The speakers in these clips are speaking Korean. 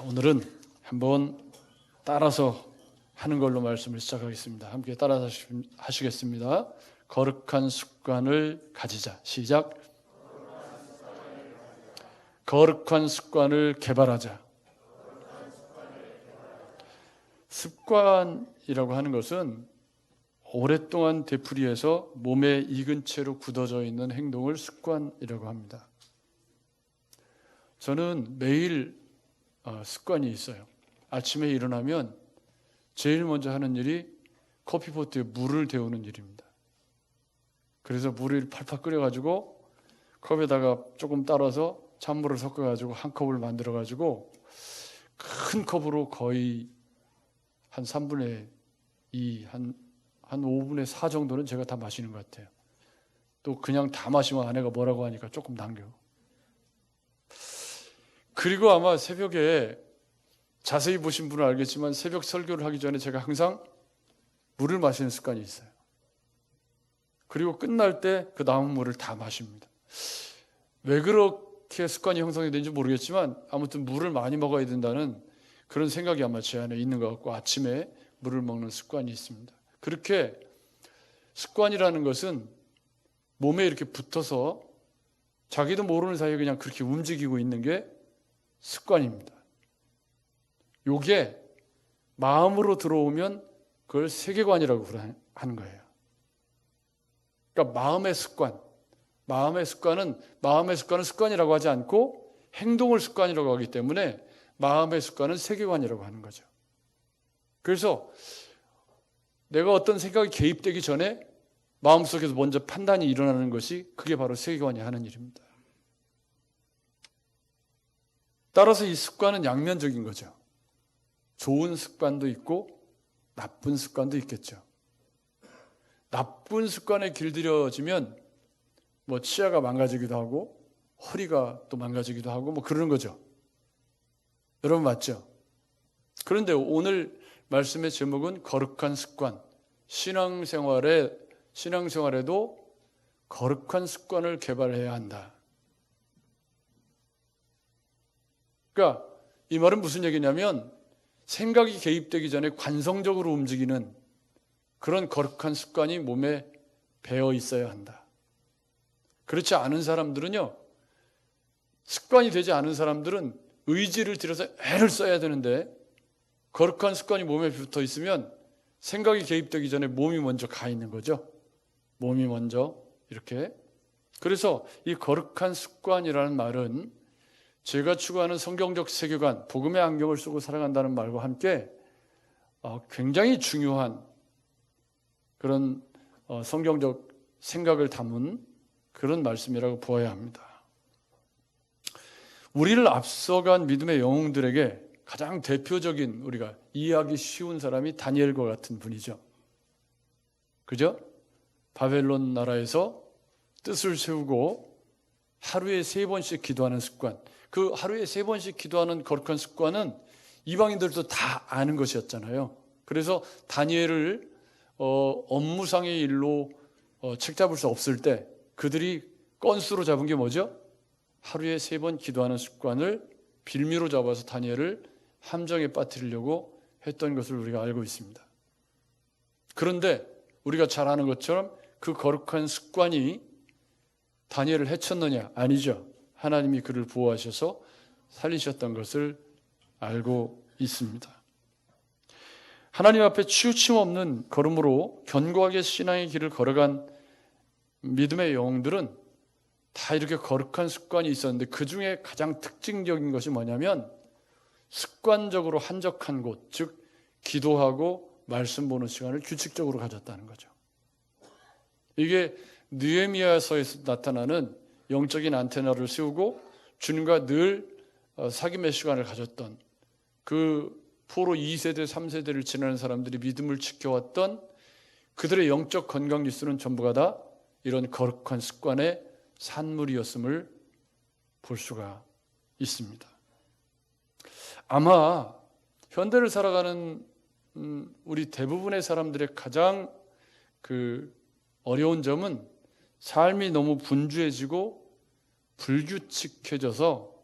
오늘은 한번 따라서 하는 걸로 말씀을 시작하겠습니다. 함께 따라서 하시겠습니다. 거룩한 습관을 가지자. 시작. 거룩한 습관을 개발하자. 습관이라고 하는 것은 오랫동안 되풀이해서 몸에 익은 채로 굳어져 있는 행동을 습관이라고 합니다. 저는 매일 습관이 있어요. 아침에 일어나면 제일 먼저 하는 일이 커피포트에 물을 데우는 일입니다. 그래서 물을 팔팔 끓여가지고 컵에다가 조금 따라서 찬물을 섞어가지고 한 컵을 만들어가지고 큰 컵으로 거의 한 3분의 2, 한 5분의 4 정도는 제가 다 마시는 것 같아요. 또 그냥 다 마시면 아내가 뭐라고 하니까 조금 남겨. 그리고 아마 새벽에 자세히 보신 분은 알겠지만 새벽 설교를 하기 전에 제가 항상 물을 마시는 습관이 있어요. 그리고 끝날 때 그 남은 물을 다 마십니다. 왜 그렇게 습관이 형성이 되는지 모르겠지만 아무튼 물을 많이 먹어야 된다는 그런 생각이 아마 제 안에 있는 것 같고 아침에 물을 먹는 습관이 있습니다. 그렇게 습관이라는 것은 몸에 이렇게 붙어서 자기도 모르는 사이에 그냥 그렇게 움직이고 있는 게 습관입니다. 요게 마음으로 들어오면 그걸 세계관이라고 하는 거예요. 그러니까 마음의 습관은 습관이라고 하지 않고 행동을 습관이라고 하기 때문에 마음의 습관은 세계관이라고 하는 거죠. 그래서 내가 어떤 생각이 개입되기 전에 마음속에서 먼저 판단이 일어나는 것이 그게 바로 세계관이 하는 일입니다. 따라서 이 습관은 양면적인 거죠. 좋은 습관도 있고 나쁜 습관도 있겠죠. 나쁜 습관에 길들여지면 치아가 망가지기도 하고 허리가 또 망가지기도 하고 그러는 거죠. 여러분 맞죠? 그런데 오늘 말씀의 제목은 거룩한 습관. 신앙생활에도 거룩한 습관을 개발해야 한다. 그러니까 이 말은 무슨 얘기냐면 생각이 개입되기 전에 관성적으로 움직이는 그런 거룩한 습관이 몸에 배어 있어야 한다. 그렇지 않은 사람들은요, 습관이 되지 않은 사람들은 의지를 들여서 애를 써야 되는데 거룩한 습관이 몸에 붙어 있으면 생각이 개입되기 전에 몸이 먼저 가 있는 거죠. 몸이 먼저 이렇게. 그래서 이 거룩한 습관이라는 말은 제가 추구하는 성경적 세계관, 복음의 안경을 쓰고 살아간다는 말과 함께 굉장히 중요한 그런 성경적 생각을 담은 그런 말씀이라고 보아야 합니다. 우리를 앞서간 믿음의 영웅들에게 가장 대표적인 우리가 이해하기 쉬운 사람이 다니엘과 같은 분이죠. 그죠? 바벨론 나라에서 뜻을 세우고 하루에 3번씩 기도하는 습관. 그 하루에 3번씩 기도하는 거룩한 습관은 이방인들도 다 아는 것이었잖아요. 그래서 다니엘을 업무상의 일로 책잡을 수 없을 때 그들이 건수로 잡은 게 뭐죠? 하루에 3번 기도하는 습관을 빌미로 잡아서 다니엘을 함정에 빠뜨리려고 했던 것을 우리가 알고 있습니다. 그런데 우리가 잘 아는 것처럼 그 거룩한 습관이 다니엘을 해쳤느냐? 아니죠. 하나님이 그를 보호하셔서 살리셨던 것을 알고 있습니다. 하나님 앞에 치우침 없는 걸음으로 견고하게 신앙의 길을 걸어간 믿음의 영웅들은 다 이렇게 거룩한 습관이 있었는데 그 중에 가장 특징적인 것이 뭐냐면 습관적으로 한적한 곳, 즉 기도하고 말씀 보는 시간을 규칙적으로 가졌다는 거죠. 이게 느헤미야서에서 나타나는 영적인 안테나를 세우고 주님과 늘 사귐의 시간을 가졌던 그 포로 2세대, 3세대를 지나는 사람들이 믿음을 지켜왔던 그들의 영적 건강 지수는 전부가 다 이런 거룩한 습관의 산물이었음을 볼 수가 있습니다. 아마 현대를 살아가는 우리 대부분의 사람들의 가장 어려운 점은 삶이 너무 분주해지고 불규칙해져서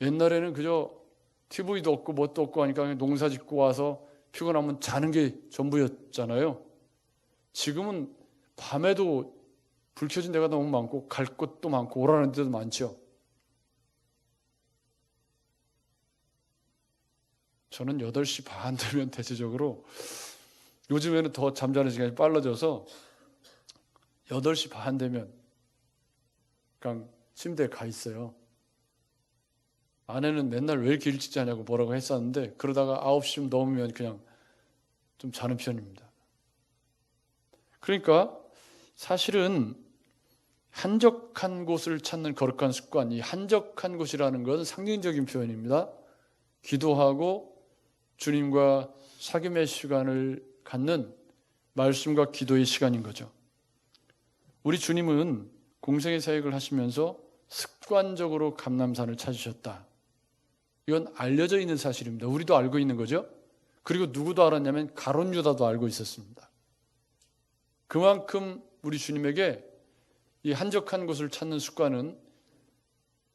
옛날에는 그저 TV도 없고 뭣도 없고 하니까 그냥 농사 짓고 와서 피곤하면 자는 게 전부였잖아요. 지금은 밤에도 불 켜진 데가 너무 많고 갈 곳도 많고 오라는 데도 많죠. 저는 8시 반 되면 대체적으로, 요즘에는 더 잠자는 시간이 빨라져서 8시 반 되면 그냥 침대에 가 있어요. 아내는 맨날 왜 이렇게 일찍 자냐고 뭐라고 했었는데, 그러다가 9시쯤 넘으면 그냥 좀 자는 편입니다. 그러니까 사실은 한적한 곳을 찾는 거룩한 습관, 이 한적한 곳이라는 것은 상징적인 표현입니다. 기도하고 주님과 사귐의 시간을 갖는 말씀과 기도의 시간인 거죠. 우리 주님은 공생의 사역을 하시면서 습관적으로 감람산을 찾으셨다. 이건 알려져 있는 사실입니다. 우리도 알고 있는 거죠. 그리고 누구도 알았냐면 가룟 유다도 알고 있었습니다. 그만큼 우리 주님에게 이 한적한 곳을 찾는 습관은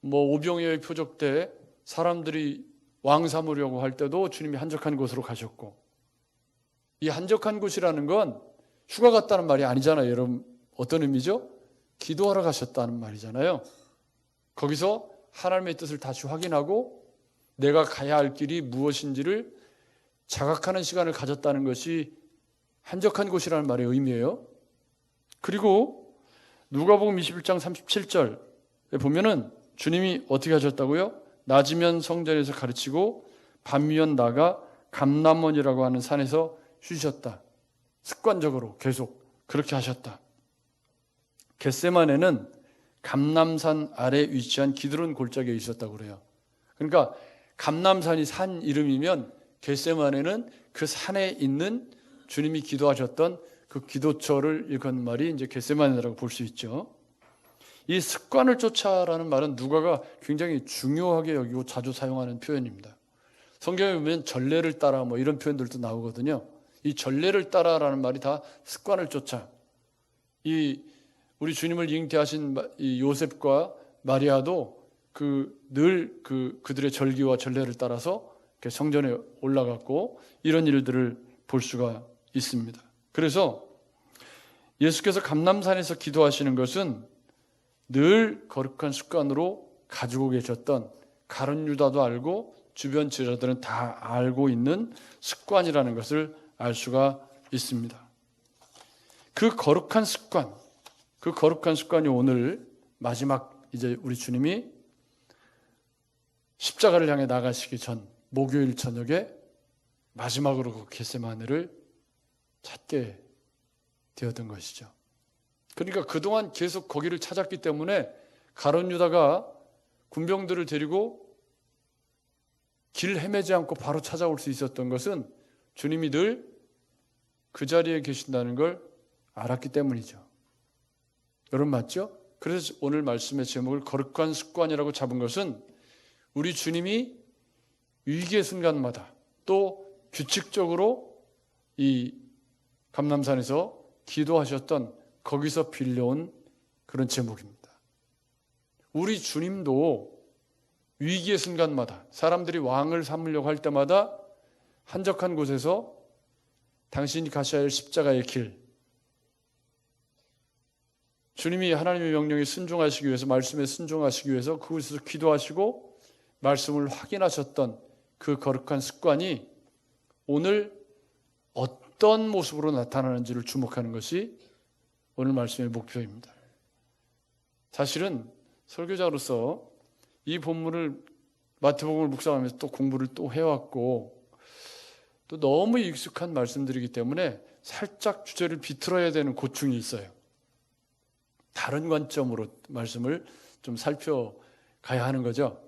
오병이어의 표적 때 사람들이 왕 삼으려고 할 때도 주님이 한적한 곳으로 가셨고, 이 한적한 곳이라는 건 휴가 갔다는 말이 아니잖아요. 여러분, 어떤 의미죠? 기도하러 가셨다는 말이잖아요. 거기서 하나님의 뜻을 다시 확인하고 내가 가야 할 길이 무엇인지를 자각하는 시간을 가졌다는 것이 한적한 곳이라는 말의 의미예요. 그리고 누가복음 21장 37절에 보면은 주님이 어떻게 하셨다고요? 낮이면 성전에서 가르치고 밤이면 나가 감람원이라고 하는 산에서 쉬셨다. 습관적으로 계속 그렇게 하셨다. 겟세마네는 감람산 아래 위치한 기드론 골짜기에 있었다고 그래요. 그러니까 감람산이 산 이름이면 겟세마네는 그 산에 있는 주님이 기도하셨던 그 기도처를 일컫는 말이 이제 겟세마네라고 볼 수 있죠. 이 습관을 쫓아라는 말은 누가가 굉장히 중요하게 여기고 자주 사용하는 표현입니다. 성경에 보면 전례를 따라 이런 표현들도 나오거든요. 이 전례를 따라라는 말이 다 습관을 쫓아. 우리 주님을 잉태하신 이 요셉과 마리아도 늘 그들의 절기와 전례를 따라서 성전에 올라갔고 이런 일들을 볼 수가 있습니다. 그래서 예수께서 감람산에서 기도하시는 것은 늘 거룩한 습관으로 가지고 계셨던, 가룟 유다도 알고 주변 제자들은 다 알고 있는 습관이라는 것을 알 수가 있습니다. 그 거룩한 습관이 오늘 마지막 이제 우리 주님이 십자가를 향해 나가시기 전 목요일 저녁에 마지막으로 그 겟세마네를 찾게 되었던 것이죠. 그러니까 그동안 계속 거기를 찾았기 때문에 가룟 유다가 군병들을 데리고 길 헤매지 않고 바로 찾아올 수 있었던 것은 주님이 늘 그 자리에 계신다는 걸 알았기 때문이죠. 여러분 맞죠? 그래서 오늘 말씀의 제목을 거룩한 습관이라고 잡은 것은 우리 주님이 위기의 순간마다 또 규칙적으로 이 감람산에서 기도하셨던 거기서 빌려온 그런 제목입니다. 우리 주님도 위기의 순간마다 사람들이 왕을 삼으려고 할 때마다 한적한 곳에서 당신이 가셔야 할 십자가의 길, 주님이 하나님의 명령에 순종하시기 위해서, 말씀에 순종하시기 위해서 그곳에서 기도하시고 말씀을 확인하셨던 그 거룩한 습관이 오늘 어떤 모습으로 나타나는지를 주목하는 것이 오늘 말씀의 목표입니다. 사실은 설교자로서 이 본문을 마태복음을 묵상하면서 또 공부를 또 해왔고 또 너무 익숙한 말씀들이기 때문에 살짝 주제를 비틀어야 되는 고충이 있어요. 다른 관점으로 말씀을 좀 살펴가야 하는 거죠.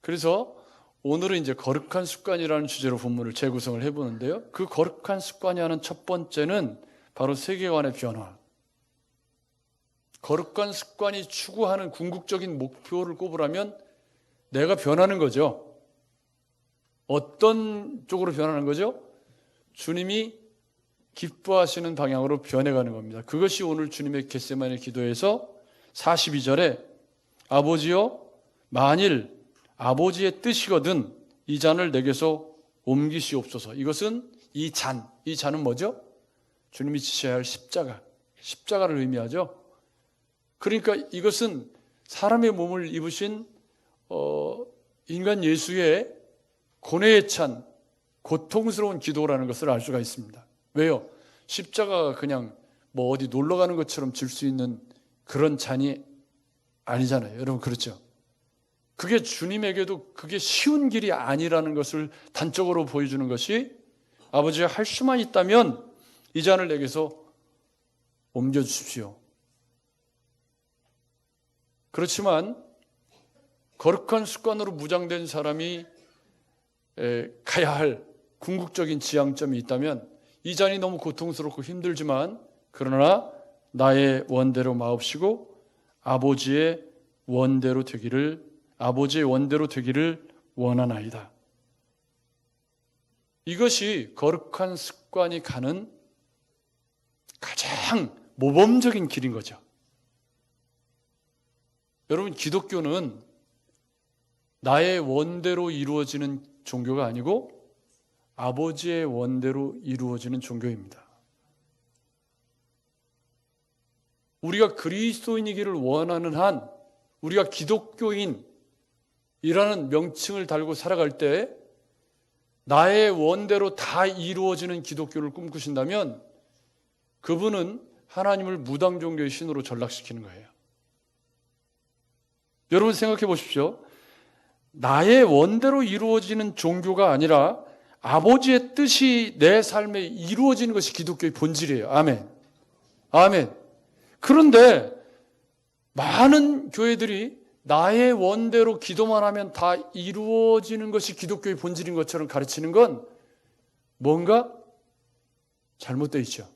그래서 오늘은 이제 거룩한 습관이라는 주제로 본문을 재구성을 해보는데요. 그 거룩한 습관이 하는 첫 번째는 바로 세계관의 변화. 거룩한 습관이 추구하는 궁극적인 목표를 꼽으라면 내가 변하는 거죠. 어떤 쪽으로 변하는 거죠? 주님이 기뻐하시는 방향으로 변해가는 겁니다. 그것이 오늘 주님의 겟세마네 기도에서 42절에 아버지여 만일 아버지의 뜻이거든 이 잔을 내게서 옮기시옵소서. 이것은 이 잔은 뭐죠? 주님이 지셔야 할 십자가를 의미하죠. 그러니까 이것은 사람의 몸을 입으신 인간 예수의 고뇌에 찬 고통스러운 기도라는 것을 알 수가 있습니다. 왜요? 십자가가 그냥 뭐 어디 놀러 가는 것처럼 질 수 있는 그런 잔이 아니잖아요. 여러분, 그렇죠? 그게 주님에게도 그게 쉬운 길이 아니라는 것을 단적으로 보여주는 것이 아버지가 할 수만 있다면 이 잔을 내게서 옮겨주십시오. 그렇지만 거룩한 습관으로 무장된 사람이 가야 할 궁극적인 지향점이 있다면 이 잔이 너무 고통스럽고 힘들지만 그러나 나의 원대로 마옵시고 아버지의 원대로 되기를 원하나이다. 이것이 거룩한 습관이 가는 가장 모범적인 길인 거죠. 여러분, 기독교는 나의 원대로 이루어지는 종교가 아니고 아버지의 원대로 이루어지는 종교입니다. 우리가 그리스도인이기를 원하는 한 우리가 기독교인이라는 명칭을 달고 살아갈 때 나의 원대로 다 이루어지는 기독교를 꿈꾸신다면 그분은 하나님을 무당 종교의 신으로 전락시키는 거예요. 여러분, 생각해 보십시오. 나의 원대로 이루어지는 종교가 아니라 아버지의 뜻이 내 삶에 이루어지는 것이 기독교의 본질이에요. 아멘. 아멘. 그런데 많은 교회들이 나의 원대로 기도만 하면 다 이루어지는 것이 기독교의 본질인 것처럼 가르치는 건 뭔가 잘못되어 있죠.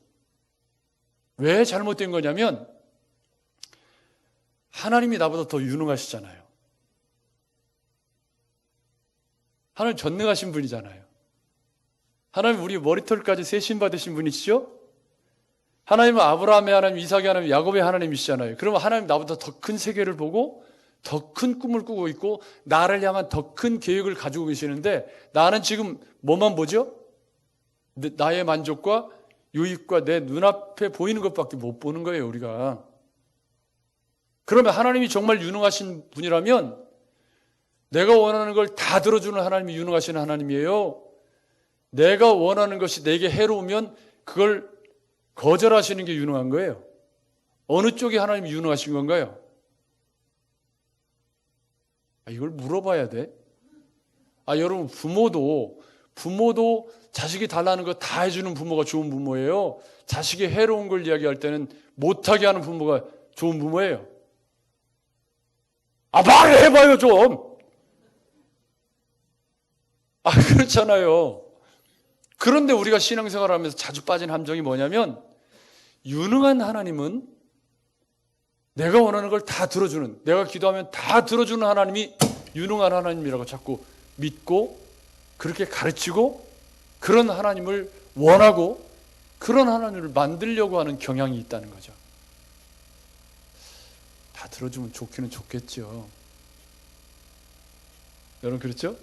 왜 잘못된 거냐면 하나님이 나보다 더 유능하시잖아요. 하나님 전능하신 분이잖아요. 하나님 우리 머리털까지 세신 받으신 분이시죠? 하나님은 아브라함의 하나님, 이삭의 하나님, 야곱의 하나님이시잖아요. 그러면 하나님 나보다 더 큰 세계를 보고 더 큰 꿈을 꾸고 있고 나를 향한 더 큰 계획을 가지고 계시는데 나는 지금 뭐만 보죠? 나의 만족과 유익과 내 눈앞에 보이는 것밖에 못 보는 거예요, 우리가. 그러면 하나님이 정말 유능하신 분이라면 내가 원하는 걸 다 들어주는 하나님이 유능하신 하나님이에요. 내가 원하는 것이 내게 해로우면 그걸 거절하시는 게 유능한 거예요. 어느 쪽이 하나님이 유능하신 건가요? 이걸 물어봐야 돼. 여러분, 부모도 자식이 달라는 거 다 해주는 부모가 좋은 부모예요. 자식이 해로운 걸 이야기할 때는 못하게 하는 부모가 좋은 부모예요. 말해봐요 좀. 그렇잖아요. 그런데 우리가 신앙생활을 하면서 자주 빠진 함정이 뭐냐면 유능한 하나님은 내가 원하는 걸 다 들어주는, 내가 기도하면 다 들어주는 하나님이 유능한 하나님이라고 자꾸 믿고 그렇게 가르치고 그런 하나님을 원하고 그런 하나님을 만들려고 하는 경향이 있다는 거죠. 다 들어주면 좋기는 좋겠죠. 여러분, 그렇죠?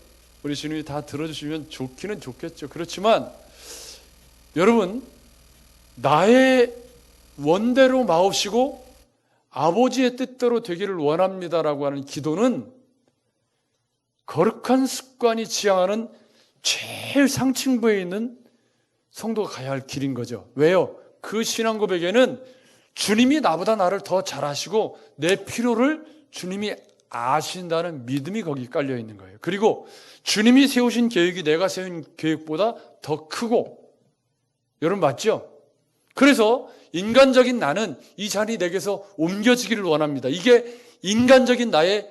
우리 주님이 다 들어주시면 좋기는 좋겠죠. 그렇지만 여러분, 나의 원대로 마옵시고 아버지의 뜻대로 되기를 원합니다라고 하는 기도는 거룩한 습관이 지향하는 제일 상층부에 있는 성도가 가야 할 길인 거죠. 왜요? 그 신앙 고백에는 주님이 나보다 나를 더 잘 아시고 내 필요를 주님이 아신다는 믿음이 거기 깔려 있는 거예요. 그리고 주님이 세우신 계획이 내가 세운 계획보다 더 크고, 여러분 맞죠? 그래서 인간적인 나는 이 잔이 내게서 옮겨지기를 원합니다. 이게 인간적인 나의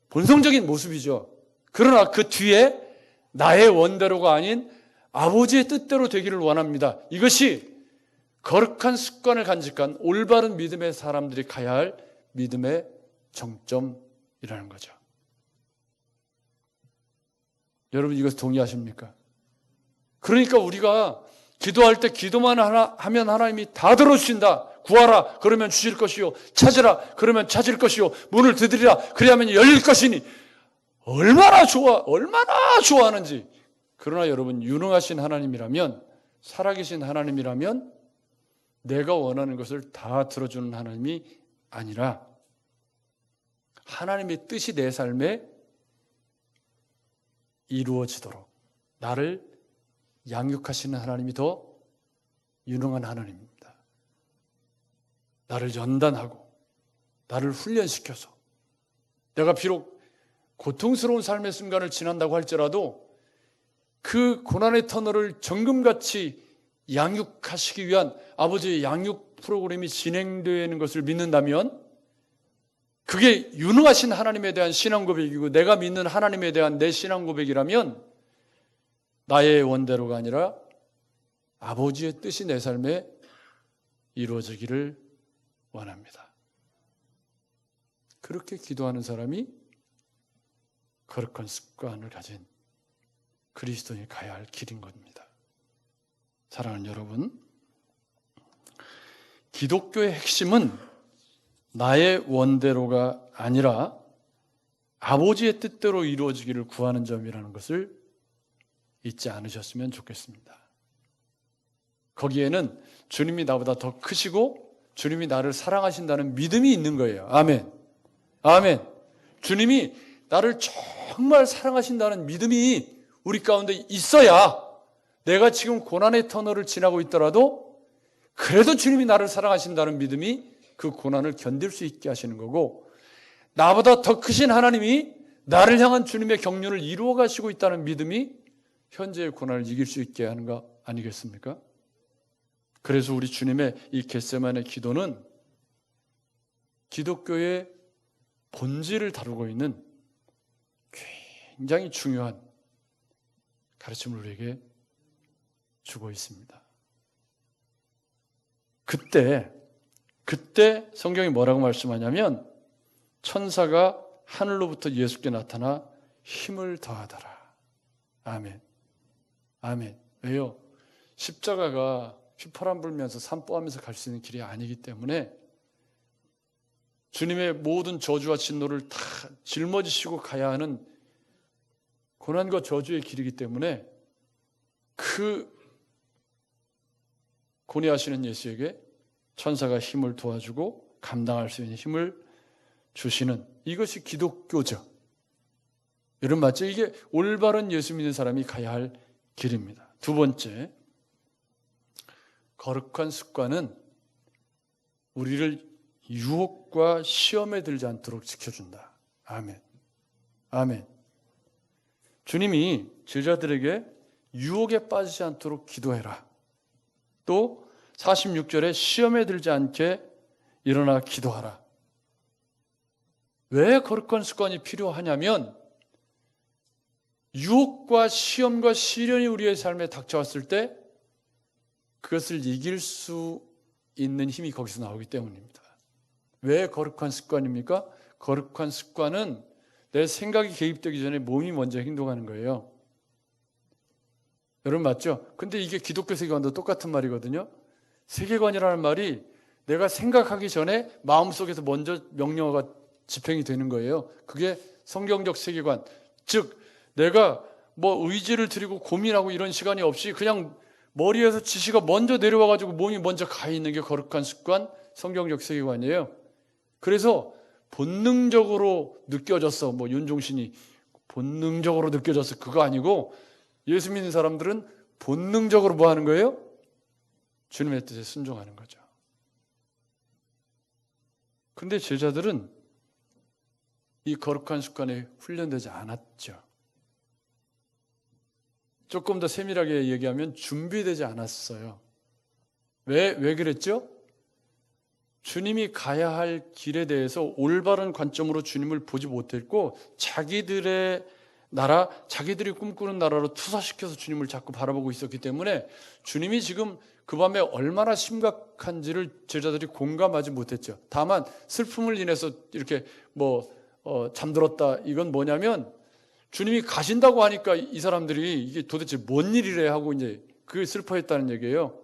본성적인 모습이죠. 그러나 그 뒤에 나의 원대로가 아닌 아버지의 뜻대로 되기를 원합니다. 이것이 거룩한 습관을 간직한 올바른 믿음의 사람들이 가야 할 믿음의 정점이라는 거죠. 여러분, 이것을 동의하십니까? 그러니까 우리가 기도할 때 기도만 하면 하나님이 다 들어주신다. 구하라 그러면 주실 것이요, 찾으라 그러면 찾을 것이요, 문을 두드리라 그리하면 열릴 것이니, 얼마나 좋아하는지. 그러나 여러분, 유능하신 하나님이라면, 살아계신 하나님이라면 내가 원하는 것을 다 들어주는 하나님이 아니라 하나님의 뜻이 내 삶에 이루어지도록 나를 양육하시는 하나님이 더 유능한 하나님입니다. 나를 연단하고 나를 훈련시켜서 내가 비록 고통스러운 삶의 순간을 지난다고 할지라도 그 고난의 터널을 정금같이 양육하시기 위한 아버지의 양육 프로그램이 진행되는 것을 믿는다면 그게 유능하신 하나님에 대한 신앙 고백이고 내가 믿는 하나님에 대한 내 신앙 고백이라면 나의 원대로가 아니라 아버지의 뜻이 내 삶에 이루어지기를 원합니다. 그렇게 기도하는 사람이 거룩한 습관을 가진 그리스도인이 가야 할 길인 겁니다. 사랑하는 여러분, 기독교의 핵심은 나의 원대로가 아니라 아버지의 뜻대로 이루어지기를 구하는 점이라는 것을 잊지 않으셨으면 좋겠습니다. 거기에는 주님이 나보다 더 크시고 주님이 나를 사랑하신다는 믿음이 있는 거예요. 아멘. 아멘. 주님이 나를 정말 사랑하신다는 믿음이 우리 가운데 있어야 내가 지금 고난의 터널을 지나고 있더라도 그래도 주님이 나를 사랑하신다는 믿음이 그 고난을 견딜 수 있게 하시는 거고, 나보다 더 크신 하나님이 나를 향한 주님의 경륜을 이루어 가시고 있다는 믿음이 현재의 고난을 이길 수 있게 하는 거 아니겠습니까? 그래서 우리 주님의 이 겟세마네 기도는 기독교의 본질을 다루고 있는 굉장히 중요한 가르침을 우리에게 주고 있습니다. 그때 성경이 뭐라고 말씀하냐면 천사가 하늘로부터 예수께 나타나 힘을 더하더라. 아멘. 아멘. 왜요? 십자가가 휘파람 불면서 산보하면서 갈 수 있는 길이 아니기 때문에 주님의 모든 저주와 진노를 다 짊어지시고 가야 하는 고난과 저주의 길이기 때문에 그 고뇌하시는 예수에게 천사가 힘을 도와주고 감당할 수 있는 힘을 주시는 이것이 기독교죠. 여러분 맞죠? 이게 올바른 예수 믿는 사람이 가야 할 길입니다. 두 번째, 거룩한 습관은 우리를 유혹과 시험에 들지 않도록 지켜준다. 아멘. 아멘. 주님이 제자들에게 유혹에 빠지지 않도록 기도해라. 또 46절에 시험에 들지 않게 일어나 기도하라. 왜 거룩한 습관이 필요하냐면 유혹과 시험과 시련이 우리의 삶에 닥쳐왔을 때 그것을 이길 수 있는 힘이 거기서 나오기 때문입니다. 왜 거룩한 습관입니까? 거룩한 습관은 내 생각이 개입되기 전에 몸이 먼저 행동하는 거예요. 여러분 맞죠? 근데 이게 기독교 세계관도 똑같은 말이거든요. 세계관이라는 말이 내가 생각하기 전에 마음속에서 먼저 명령어가 집행이 되는 거예요. 그게 성경적 세계관. 즉 내가 뭐 의지를 들이고 고민하고 이런 시간이 없이 그냥 머리에서 지시가 먼저 내려와가지고 몸이 먼저 가 있는 게 거룩한 습관, 성경적 세계관이에요. 그래서 본능적으로 느껴졌어. 뭐 윤종신이 본능적으로 느껴졌어. 그거 아니고 예수 믿는 사람들은 본능적으로 뭐 하는 거예요? 주님의 뜻에 순종하는 거죠. 근데 제자들은 이 거룩한 습관에 훈련되지 않았죠. 조금 더 세밀하게 얘기하면 준비되지 않았어요. 왜 그랬죠? 주님이 가야 할 길에 대해서 올바른 관점으로 주님을 보지 못했고 자기들의 나라, 자기들이 꿈꾸는 나라로 투사시켜서 주님을 자꾸 바라보고 있었기 때문에 주님이 지금 그 밤에 얼마나 심각한지를 제자들이 공감하지 못했죠. 다만 슬픔을 인해서 이렇게 잠들었다. 이건 뭐냐면 주님이 가신다고 하니까 이 사람들이 이게 도대체 뭔 일이래 하고 이제 그게 슬퍼했다는 얘기예요.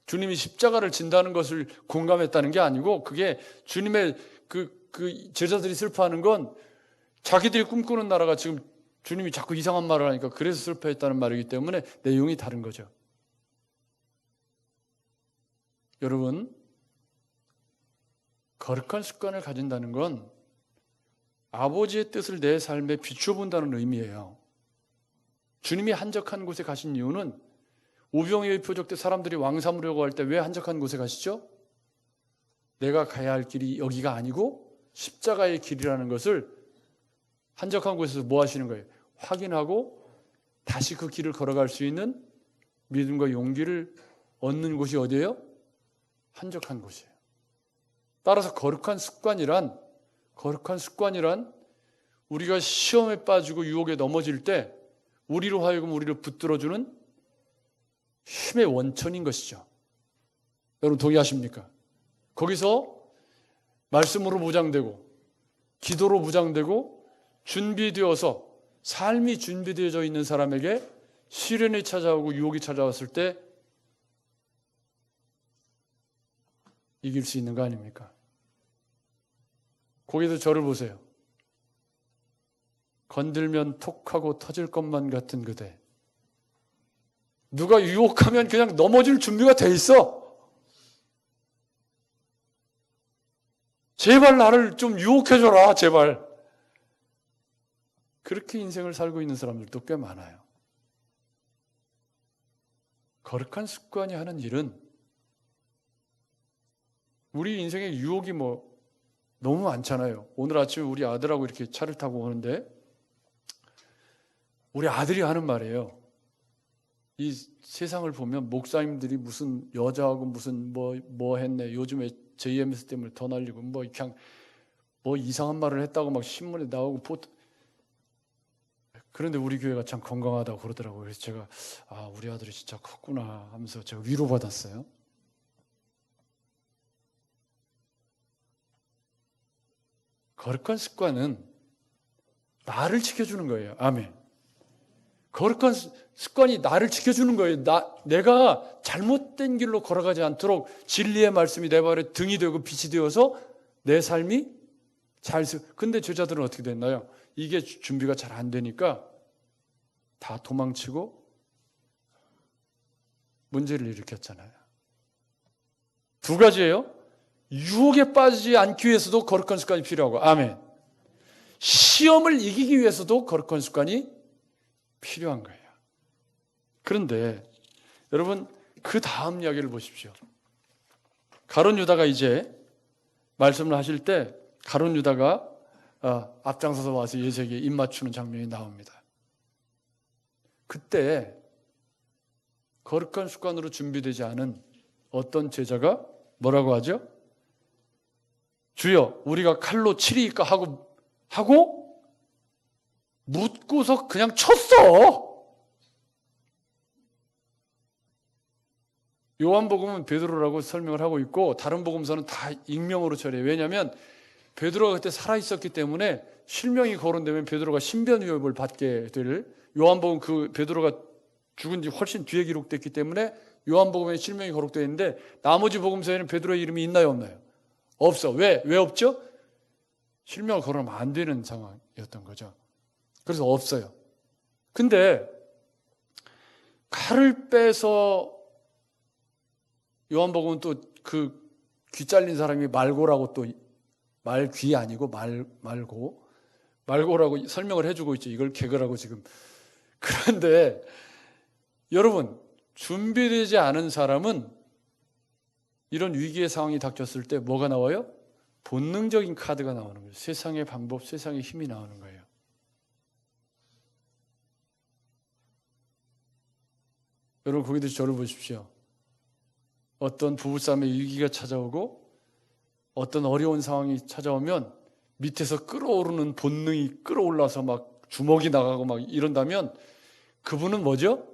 주님이 십자가를 진다는 것을 공감했다는 게 아니고 그게 주님의 그 제자들이 슬퍼하는 건 자기들이 꿈꾸는 나라가 지금 주님이 자꾸 이상한 말을 하니까 그래서 슬퍼했다는 말이기 때문에 내용이 다른 거죠. 여러분, 거룩한 습관을 가진다는 건 아버지의 뜻을 내 삶에 비추어 본다는 의미예요. 주님이 한적한 곳에 가신 이유는 오병이의 표적 때 사람들이 왕 삼으려고 할 때 왜 한적한 곳에 가시죠? 내가 가야 할 길이 여기가 아니고 십자가의 길이라는 것을 한적한 곳에서 뭐 하시는 거예요? 확인하고 다시 그 길을 걸어갈 수 있는 믿음과 용기를 얻는 곳이 어디예요? 한적한 곳이에요. 따라서 거룩한 습관이란 우리가 시험에 빠지고 유혹에 넘어질 때 우리로 하여금 우리를 붙들어주는 힘의 원천인 것이죠. 여러분 동의하십니까? 거기서 말씀으로 무장되고 기도로 무장되고 준비되어서 삶이 준비되어져 있는 사람에게 시련이 찾아오고 유혹이 찾아왔을 때 이길 수 있는 거 아닙니까? 거기서 저를 보세요. 건들면 톡하고 터질 것만 같은 그대. 누가 유혹하면 그냥 넘어질 준비가 돼 있어. 제발 나를 좀 유혹해줘라, 제발. 그렇게 인생을 살고 있는 사람들도 꽤 많아요. 거룩한 습관이 하는 일은 우리 인생에 유혹이 너무 많잖아요. 오늘 아침에 우리 아들하고 이렇게 차를 타고 오는데 우리 아들이 하는 말이에요. 이 세상을 보면 목사님들이 무슨 여자하고 무슨 뭐 했네. 요즘에 JMS 때문에 더 날리고 그냥 이상한 말을 했다고 막 신문에 나오고 그런데 우리 교회가 참 건강하다고 그러더라고요. 그래서 제가 우리 아들이 진짜 컸구나 하면서 제가 위로받았어요. 거룩한 습관은 나를 지켜주는 거예요. 아멘. 거룩한 습관이 나를 지켜주는 거예요. 내가 잘못된 길로 걸어가지 않도록 진리의 말씀이 내 발에 등이 되고 빛이 되어서 내 삶이 근데 제자들은 어떻게 됐나요? 이게 준비가 잘 안 되니까 다 도망치고 문제를 일으켰잖아요. 두 가지예요. 유혹에 빠지지 않기 위해서도 거룩한 습관이 필요하고, 아멘. 시험을 이기기 위해서도 거룩한 습관이 필요한 거예요. 그런데 여러분 그 다음 이야기를 보십시오. 가룟 유다가 이제 말씀을 하실 때 가룟 유다가 앞장서서 와서 예수에게 입 맞추는 장면이 나옵니다. 그때 거룩한 습관으로 준비되지 않은 어떤 제자가 뭐라고 하죠? 주여 우리가 칼로 치리이까 하고 묻고서 그냥 쳤어. 요한복음은 베드로라고 설명을 하고 있고 다른 복음서는 다 익명으로 처리해요. 왜냐하면 베드로가 그때 살아있었기 때문에 실명이 거론되면 베드로가 신변 위협을 받게 될, 요한복음 그 베드로가 죽은 지 훨씬 뒤에 기록됐기 때문에 요한복음에 실명이 거록되어 있는데 나머지 복음서에는 베드로의 이름이 있나요 없나요? 없어. 왜 없죠? 실명을 거론하면 안 되는 상황이었던 거죠. 그래서 없어요. 근데 칼을 빼서 요한복음은 또 그 귀 잘린 사람이 말고라고 또 말귀 아니고 말고라고 설명을 해주고 있죠. 이걸 개그라고 지금. 그런데 여러분 준비되지 않은 사람은 이런 위기의 상황이 닥쳤을 때 뭐가 나와요? 본능적인 카드가 나오는 거예요. 세상의 방법, 세상의 힘이 나오는 거예요. 여러분 거기도 저를 보십시오. 어떤 부부싸움의 위기가 찾아오고 어떤 어려운 상황이 찾아오면 밑에서 끓어오르는 본능이 끌어올라서 막 주먹이 나가고 막 이런다면 그분은 뭐죠?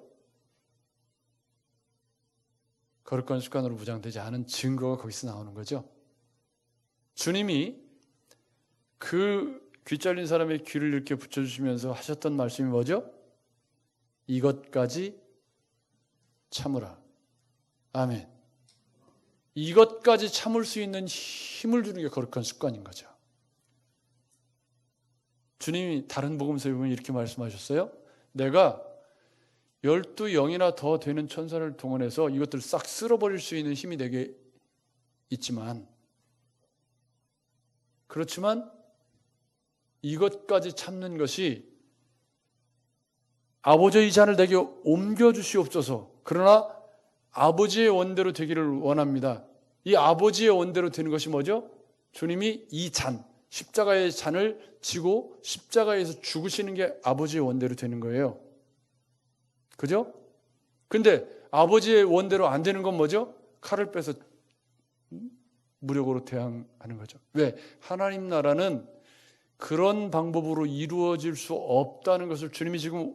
거룩한 습관으로 무장되지 않은 증거가 거기서 나오는 거죠. 주님이 그 귀 잘린 사람의 귀를 이렇게 붙여주시면서 하셨던 말씀이 뭐죠? 이것까지 참으라. 아멘. 이것까지 참을 수 있는 힘을 주는 게 거룩한 습관인 거죠. 주님이 다른 복음서에 보면 이렇게 말씀하셨어요. 내가 12영이나 더 되는 천사를 동원해서 이것들을 싹 쓸어버릴 수 있는 힘이 내게 있지만, 그렇지만 이것까지 참는 것이 아버지의 잔을 내게 옮겨주시옵소서. 그러나 아버지의 원대로 되기를 원합니다. 이 아버지의 원대로 되는 것이 뭐죠? 주님이 이 잔, 십자가의 잔을 지고 십자가에서 죽으시는 게 아버지의 원대로 되는 거예요. 그죠? 근데 아버지의 원대로 안 되는 건 뭐죠? 칼을 빼서 무력으로 대항하는 거죠. 왜? 하나님 나라는 그런 방법으로 이루어질 수 없다는 것을 주님이 지금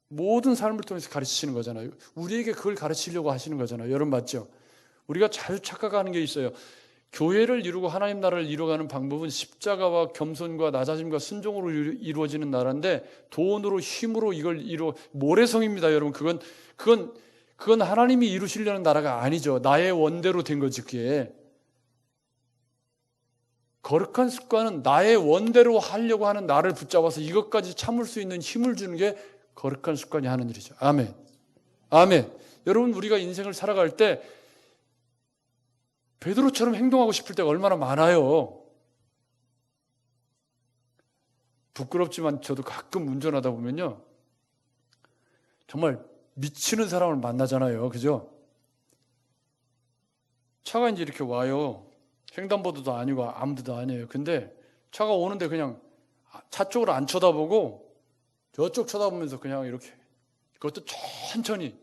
모든 삶을 통해서 가르치시는 거잖아요. 우리에게 그걸 가르치려고 하시는 거잖아요. 여러분 맞죠? 우리가 잘 착각하는 게 있어요. 교회를 이루고 하나님 나라를 이루어가는 방법은 십자가와 겸손과 낮아짐과 순종으로 이루어지는 나라인데, 돈으로 힘으로 이걸 모래성입니다. 여러분 그건 하나님이 이루시려는 나라가 아니죠. 나의 원대로 된 거지. 그게 거룩한 습관은 나의 원대로 하려고 하는 나를 붙잡아서 이것까지 참을 수 있는 힘을 주는 게 거룩한 습관이 하는 일이죠. 아멘. 아멘. 여러분 우리가 인생을 살아갈 때 베드로처럼 행동하고 싶을 때가 얼마나 많아요. 부끄럽지만 저도 가끔 운전하다 보면요, 정말 미치는 사람을 만나잖아요. 그죠? 차가 이제 이렇게 와요. 횡단보도도 아니고 아무데도 아니에요. 근데 차가 오는데 그냥 차 쪽으로 안 쳐다보고 저쪽 쳐다보면서 그냥 이렇게, 그것도 천천히.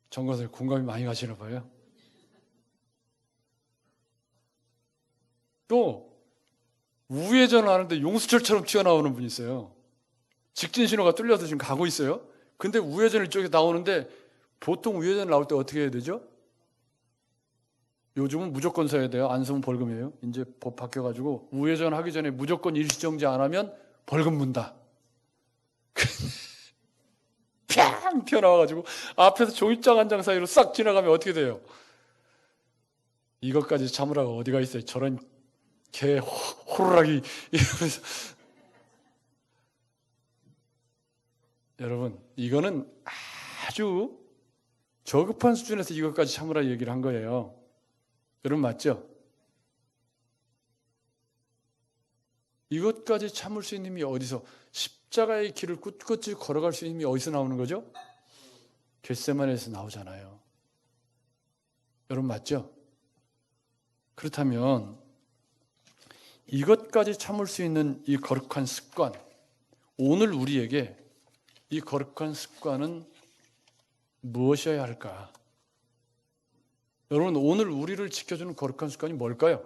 전과자에 공감이 많이 가시나 봐요. 또 우회전을 하는데 용수철처럼 튀어나오는 분이 있어요. 직진 신호가 뚫려서 지금 가고 있어요. 근데 우회전을 이쪽에 나오는데, 보통 우회전 나올 때 어떻게 해야 되죠? 요즘은 무조건 서야 돼요. 안 서면 벌금이에요. 이제 법 바뀌어가지고 우회전 하기 전에 무조건 일시정지 안 하면 벌금 문다. 팡 튀어나와가지고 앞에서 종이장 한 장 사이로 싹 지나가면 어떻게 돼요? 이것까지 참으라고 어디가 있어요? 저런 개 호루라기 이러면서. 여러분 이거는 아주 저급한 수준에서 이것까지 참으라 얘기를 한 거예요. 여러분 맞죠? 이것까지 참을 수 있는 힘이 어디서, 십자가의 길을 꿋꿋이 걸어갈 수 있는 힘이 어디서 나오는 거죠? 겟세마네에서 나오잖아요. 여러분 맞죠? 그렇다면 이것까지 참을 수 있는 이 거룩한 습관, 오늘 우리에게 이 거룩한 습관은 무엇이어야 할까? 여러분 오늘 우리를 지켜주는 거룩한 습관이 뭘까요?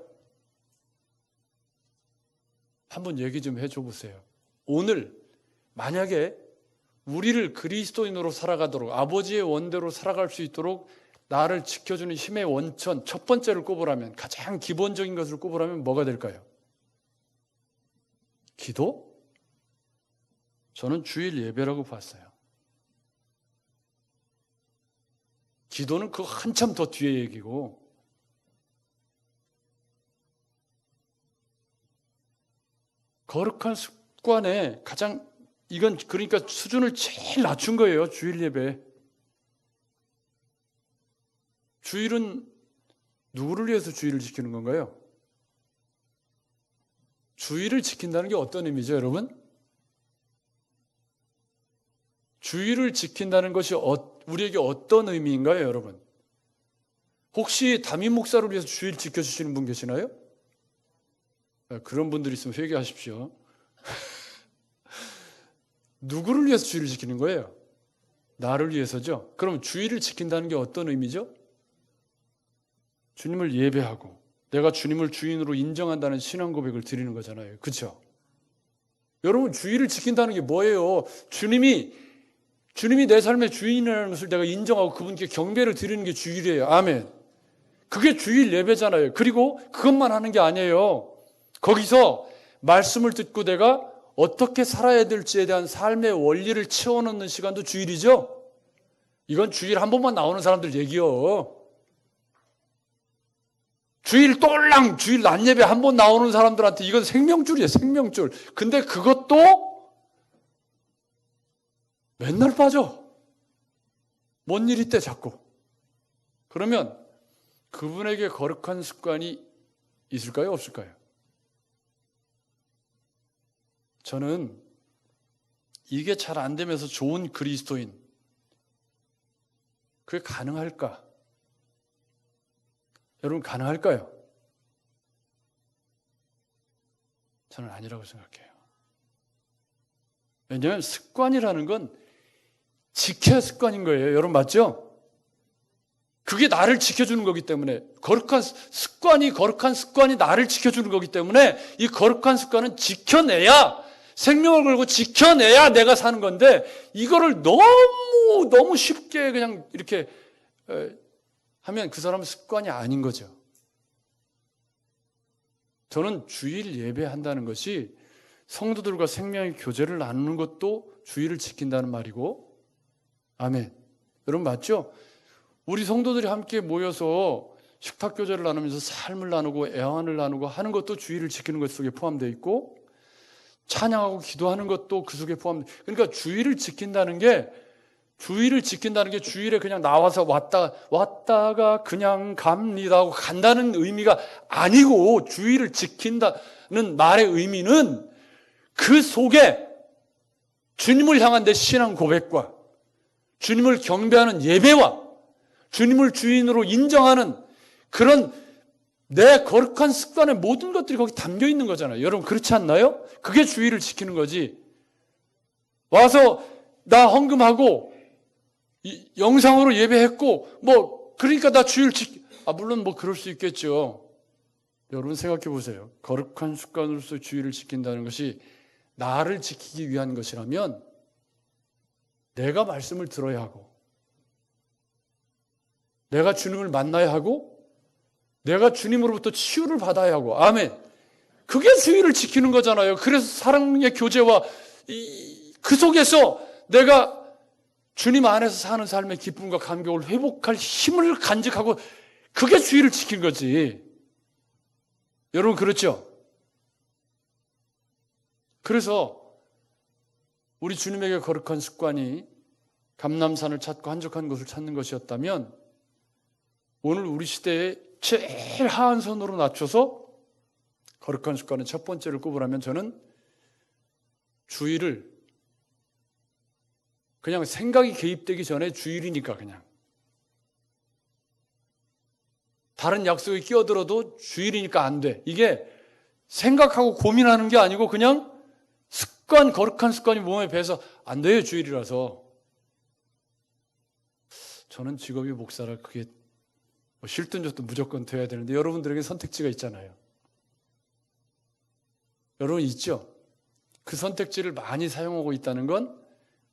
한번 얘기 좀 해줘 보세요. 오늘 만약에 우리를 그리스도인으로 살아가도록, 아버지의 원대로 살아갈 수 있도록 나를 지켜주는 힘의 원천, 첫 번째를 꼽으라면, 가장 기본적인 것을 꼽으라면 뭐가 될까요? 기도? 저는 주일 예배라고 봤어요. 기도는 그 한참 더 뒤에 얘기고, 거룩한 습관에 가장, 이건 그러니까 수준을 제일 낮춘 거예요. 주일 예배. 주일은 누구를 위해서 주일을 지키는 건가요? 주일을 지킨다는 게 어떤 의미죠, 여러분? 주일을 지킨다는 것이 우리에게 어떤 의미인가요, 여러분? 혹시 담임 목사를 위해서 주일 지켜주시는 분 계시나요? 그런 분들이 있으면 회개하십시오. 누구를 위해서 주일을 지키는 거예요? 나를 위해서죠. 그럼 주일을 지킨다는 게 어떤 의미죠? 주님을 예배하고 내가 주님을 주인으로 인정한다는 신앙 고백을 드리는 거잖아요. 그렇죠? 여러분 주일을 지킨다는 게 뭐예요? 주님이 내 삶의 주인이라는 것을 내가 인정하고 그분께 경배를 드리는 게 주일이에요. 아멘. 그게 주일 예배잖아요. 그리고 그것만 하는 게 아니에요. 거기서 말씀을 듣고 내가 어떻게 살아야 될지에 대한 삶의 원리를 채워넣는 시간도 주일이죠. 이건 주일 한 번만 나오는 사람들 얘기요. 주일 똘랑 주일 낮 예배 한 번 나오는 사람들한테 이건 생명줄이에요, 생명줄. 근데 그것도 맨날 빠져. 뭔 일 있대 자꾸. 그러면 그분에게 거룩한 습관이 있을까요, 없을까요? 저는 이게 잘 안 되면서 좋은 그리스도인, 그게 가능할까? 여러분 가능할까요? 저는 아니라고 생각해요. 왜냐하면 습관이라는 건 지켜야 습관인 거예요. 여러분 맞죠? 그게 나를 지켜주는 거기 때문에 거룩한 습관이 나를 지켜주는 거기 때문에 이 거룩한 습관은 지켜내야, 생명을 걸고 지켜내야 내가 사는 건데, 이거를 너무 쉽게 그냥 이렇게 하면 그 사람은 습관이 아닌 거죠. 저는 주일 예배한다는 것이 성도들과 생명의 교제를 나누는 것도 주일을 지킨다는 말이고, 아멘. 여러분 맞죠? 우리 성도들이 함께 모여서 식탁교제를 나누면서 삶을 나누고 애환을 나누고 하는 것도 주일을 지키는 것 속에 포함되어 있고, 찬양하고 기도하는 것도 그 속에 포함되어 있고, 그러니까 주일을 지킨다는 게 주일에 그냥 나와서 왔다가 그냥 갑니다 하고 간다는 의미가 아니고, 주일을 지킨다는 말의 의미는 그 속에 주님을 향한 내 신앙 고백과 주님을 경배하는 예배와 주님을 주인으로 인정하는 그런 내 거룩한 습관의 모든 것들이 거기 담겨 있는 거잖아요. 여러분 그렇지 않나요? 그게 주일을 지키는 거지. 와서 나 헌금하고 영상으로 예배했고 그러니까 나 주일 물론 그럴 수 있겠죠. 여러분 생각해 보세요. 거룩한 습관으로서 주일을 지킨다는 것이 나를 지키기 위한 것이라면 내가 말씀을 들어야 하고, 내가 주님을 만나야 하고, 내가 주님으로부터 치유를 받아야 하고, 아멘. 그게 주일을 지키는 거잖아요. 그래서 사랑의 교제와 그 속에서 내가 주님 안에서 사는 삶의 기쁨과 감격을 회복할 힘을 간직하고, 그게 주일을 지킨 거지. 여러분 그렇죠? 그래서 우리 주님에게 거룩한 습관이 감람산을 찾고 한적한 곳을 찾는 것이었다면, 오늘 우리 시대에 제일 하한 선으로 낮춰서 거룩한 습관의 첫 번째를 꼽으라면, 저는 주일을 그냥 생각이 개입되기 전에, 주일이니까 그냥 다른 약속에 끼어들어도 주일이니까 안 돼, 이게 생각하고 고민하는 게 아니고 그냥 거룩한 습관이 몸에 배서 안 돼요, 주일이라서. 저는 직업이 목사라 그게 싫든 좋든 무조건 돼야 되는데, 여러분들에게 선택지가 있잖아요. 여러분 있죠? 그 선택지를 많이 사용하고 있다는 건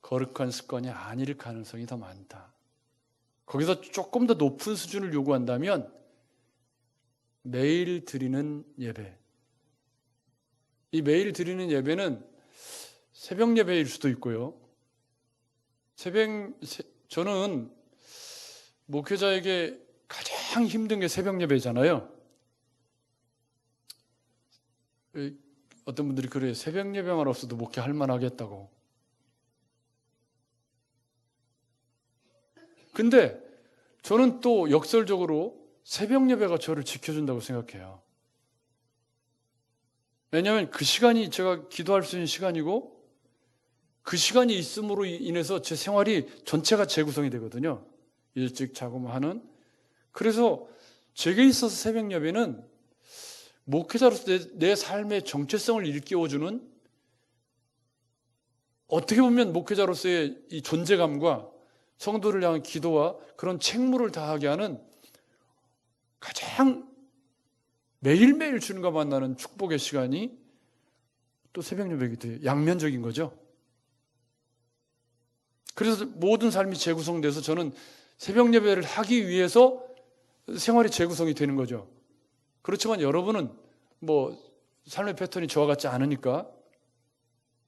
거룩한 습관이 아닐 가능성이 더 많다. 거기서 조금 더 높은 수준을 요구한다면 매일 드리는 예배, 이 매일 드리는 예배는 새벽 예배일 수도 있고요. 저는 목회자에게 가장 힘든 게 새벽 예배잖아요. 어떤 분들이 그래요. 새벽 예배만 없어도 목회할 만하겠다고. 근데 저는 또 역설적으로 새벽 예배가 저를 지켜준다고 생각해요. 왜냐하면 그 시간이 제가 기도할 수 있는 시간이고, 그 시간이 있음으로 인해서 제 생활이 전체가 재구성이 되거든요. 일찍 자고 하는. 그래서 제게 있어서 새벽 예배는 목회자로서 내 삶의 정체성을 일깨워주는, 어떻게 보면 목회자로서의 이 존재감과 성도를 향한 기도와 그런 책무를 다하게 하는 가장 매일매일 주님과 만나는 축복의 시간이 또 새벽 예배이기도 돼요. 양면적인 거죠. 그래서 모든 삶이 재구성돼서 저는 새벽 예배를 하기 위해서 생활이 재구성이 되는 거죠. 그렇지만 여러분은 삶의 패턴이 저와 같지 않으니까,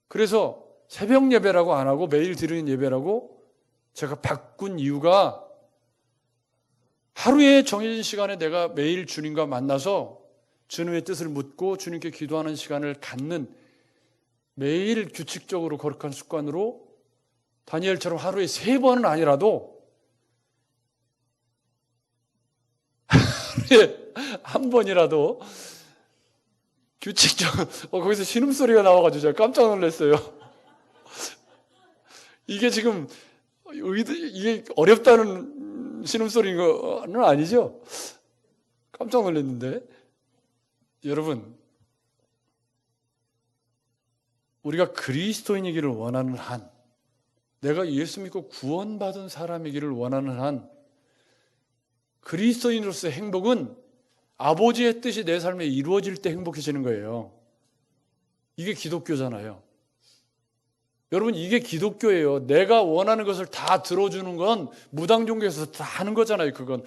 그래서 새벽 예배라고 안 하고 매일 드리는 예배라고 제가 바꾼 이유가, 하루에 정해진 시간에 내가 매일 주님과 만나서 주님의 뜻을 묻고 주님께 기도하는 시간을 갖는 매일 규칙적으로 거룩한 습관으로 다니엘처럼 하루에 3번은 아니라도 하루에 1번이라도 규칙적으로 거기서 신음소리가 나와가지고 제가 깜짝 놀랐어요. 이게 지금 이게 어렵다는 신음소리인 건 아니죠? 깜짝 놀랐는데 여러분, 우리가 그리스도인이기를 원하는 한, 내가 예수 믿고 구원받은 사람이기를 원하는 한, 그리스도인으로서의 행복은 아버지의 뜻이 내 삶에 이루어질 때 행복해지는 거예요. 이게 기독교잖아요. 여러분, 이게 기독교예요. 내가 원하는 것을 다 들어주는 건 무당 종교에서 다 하는 거잖아요. 그건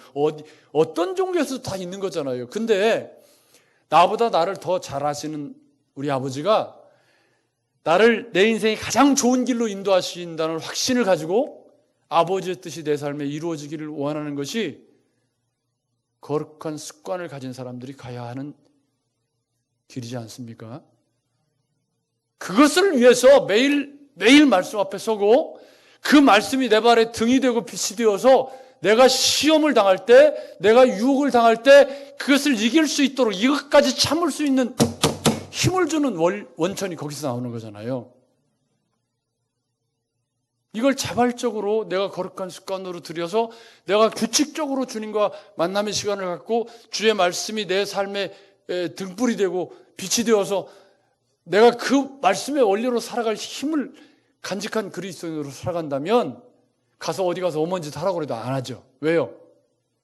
어떤 종교에서도 다 있는 거잖아요. 근데 나보다 나를 더 잘 아시는 우리 아버지가 나를 내 인생의 가장 좋은 길로 인도하신다는 확신을 가지고 아버지의 뜻이 내 삶에 이루어지기를 원하는 것이 거룩한 습관을 가진 사람들이 가야 하는 길이지 않습니까? 그것을 위해서 매일 말씀 앞에 서고 그 말씀이 내 발에 등이 되고 빛이 되어서 내가 시험을 당할 때, 내가 유혹을 당할 때 그것을 이길 수 있도록 이것까지 참을 수 있는 힘을 주는 원천이 거기서 나오는 거잖아요. 이걸 자발적으로 내가 거룩한 습관으로 들여서 내가 규칙적으로 주님과 만남의 시간을 갖고 주의 말씀이 내 삶에 등불이 되고 빛이 되어서 내가 그 말씀의 원리로 살아갈 힘을 간직한 그리스도인으로 살아간다면 가서 어디 가서 어머니 짓 하라고 해도 안 하죠. 왜요?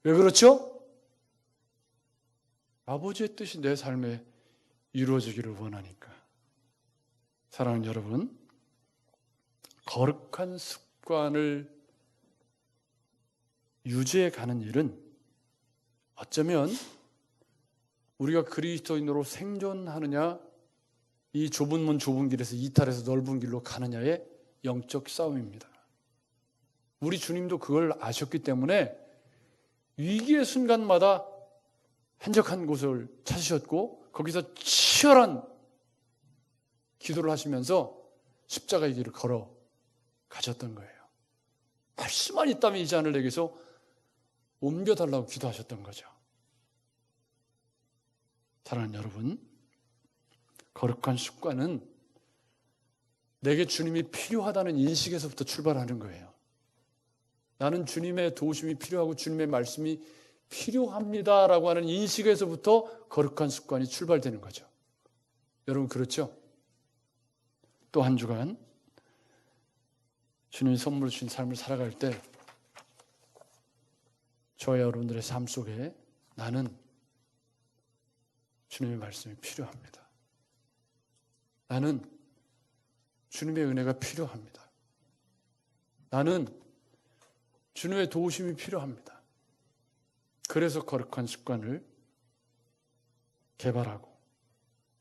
왜 그렇죠? 아버지의 뜻이 내 삶에 이루어지기를 원하니까. 사랑하는 여러분, 거룩한 습관을 유지해 가는 일은 어쩌면 우리가 그리스도인으로 생존하느냐, 이 좁은 문 좁은 길에서 이탈해서 넓은 길로 가느냐의 영적 싸움입니다. 우리 주님도 그걸 아셨기 때문에 위기의 순간마다 한적한 곳을 찾으셨고 거기서 치열한 기도를 하시면서 십자가의 길을 걸어 가셨던 거예요. 할 수만 있다면 이 잔을 내게서 옮겨달라고 기도하셨던 거죠. 사랑하는 여러분, 거룩한 습관은 내게 주님이 필요하다는 인식에서부터 출발하는 거예요. 나는 주님의 도우심이 필요하고 주님의 말씀이 필요합니다라고 하는 인식에서부터 거룩한 습관이 출발되는 거죠. 여러분 그렇죠? 또 한 주간 주님이 선물로 주신 삶을 살아갈 때 저와 여러분들의 삶 속에 나는 주님의 말씀이 필요합니다. 나는 주님의 은혜가 필요합니다. 나는 주님의 도우심이 필요합니다. 그래서 거룩한 습관을 개발하고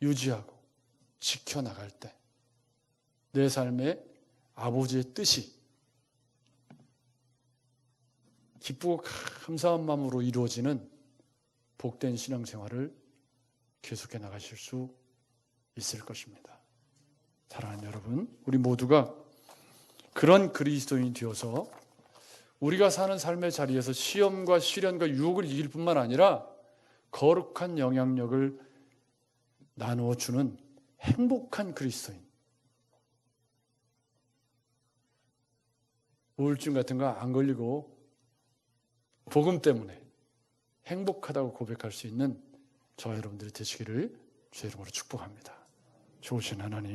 유지하고 지켜나갈 때 내 삶에 아버지의 뜻이 기쁘고 감사한 마음으로 이루어지는 복된 신앙생활을 계속해 나가실 수 있을 것입니다. 사랑하는 여러분, 우리 모두가 그런 그리스도인이 되어서 우리가 사는 삶의 자리에서 시험과 시련과 유혹을 이길 뿐만 아니라 거룩한 영향력을 나누어 주는 행복한 그리스도인, 우울증 같은 거 안 걸리고 복음 때문에 행복하다고 고백할 수 있는 저와 여러분들이 되시기를 주의 이름으로 축복합니다. 좋으신 하나님,